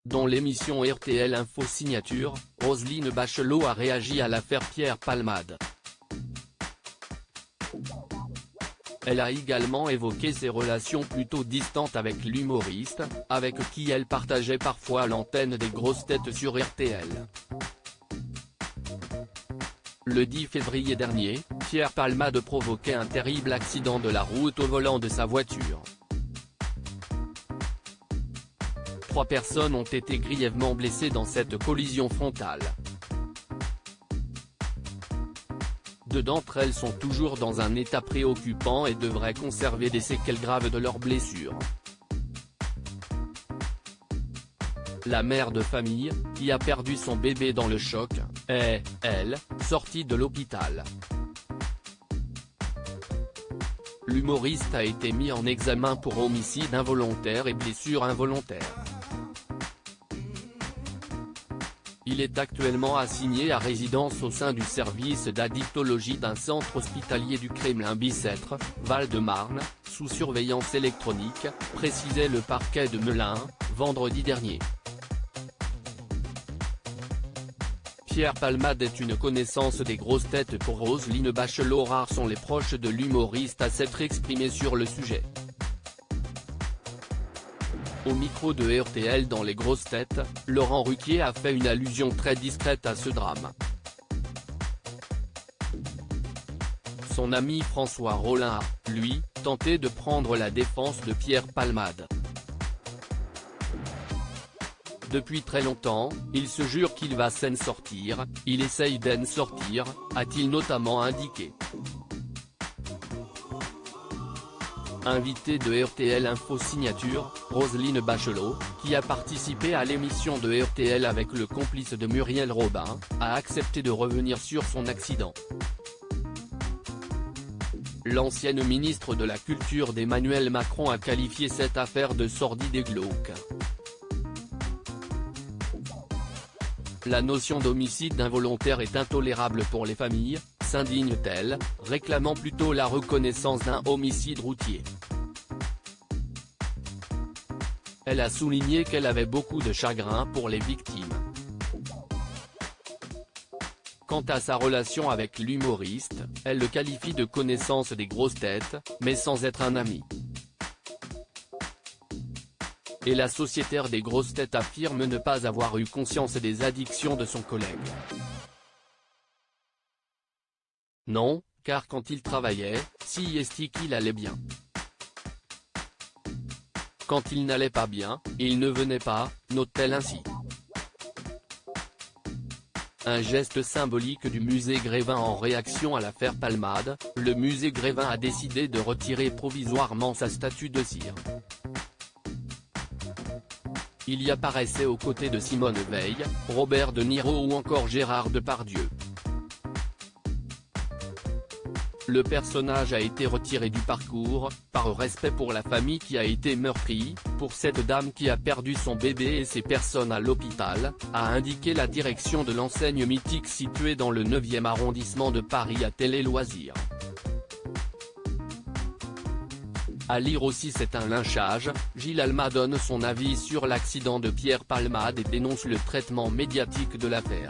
Dans l'émission RTL Info Signature, Roselyne Bachelot a réagi à l'affaire Pierre Palmade. Elle a également évoqué ses relations plutôt distantes avec l'humoriste, avec qui elle partageait parfois l'antenne des grosses têtes sur RTL. Le 10 février dernier, Pierre Palmade provoquait un terrible accident de la route au volant de sa voiture. 3 personnes ont été grièvement blessées dans cette collision frontale. 2 d'entre elles sont toujours dans un état préoccupant et devraient conserver des séquelles graves de leurs blessures. La mère de famille, qui a perdu son bébé dans le choc, est, elle, sortie de l'hôpital. L'humoriste a été mis en examen pour homicide involontaire et blessure involontaire. Il est actuellement assigné à résidence au sein du service d'addictologie d'un centre hospitalier du Kremlin-Bicêtre, Val-de-Marne, sous surveillance électronique, précisait le parquet de Melun, vendredi dernier. Pierre Palmade est une connaissance des grosses têtes pour Roselyne Bachelot. Rares sont les proches de l'humoriste à s'être exprimés sur le sujet. Au micro de RTL dans Les Grosses Têtes, Laurent Ruquier a fait une allusion très discrète à ce drame. Son ami François Rollin a, lui, tenté de prendre la défense de Pierre Palmade. Depuis très longtemps, il se jure qu'il va s'en sortir, il essaye d'en sortir, a-t-il notamment indiqué. Invitée de RTL Info Signature, Roselyne Bachelot, qui a participé à l'émission de RTL avec le complice de Muriel Robin, a accepté de revenir sur son accident. L'ancienne ministre de la Culture d'Emmanuel Macron a qualifié cette affaire de sordide et glauque. La notion d'homicide involontaire est intolérable pour les familles, s'indigne-t-elle, réclamant plutôt la reconnaissance d'un homicide routier. Elle a souligné qu'elle avait beaucoup de chagrin pour les victimes. Quant à sa relation avec l'humoriste, elle le qualifie de connaissance des grosses têtes, mais sans être un ami. Et la sociétaire des grosses têtes affirme ne pas avoir eu conscience des addictions de son collègue. Non, car quand il travaillait, si est qu'il allait bien. Quand il n'allait pas bien, il ne venait pas, note-t-elle ainsi. Un geste symbolique du musée Grévin. En réaction à l'affaire Palmade, le musée Grévin a décidé de retirer provisoirement sa statue de cire. Il y apparaissait aux côtés de Simone Veil, Robert De Niro ou encore Gérard Depardieu. Le personnage a été retiré du parcours, par respect pour la famille qui a été meurtrie, pour cette dame qui a perdu son bébé et ses personnes à l'hôpital, a indiqué la direction de l'enseigne mythique située dans le 9e arrondissement de Paris à Télé Loisirs. À lire aussi C'est un lynchage, Gilles Alma donne son avis sur l'accident de Pierre Palmade et dénonce le traitement médiatique de l'affaire.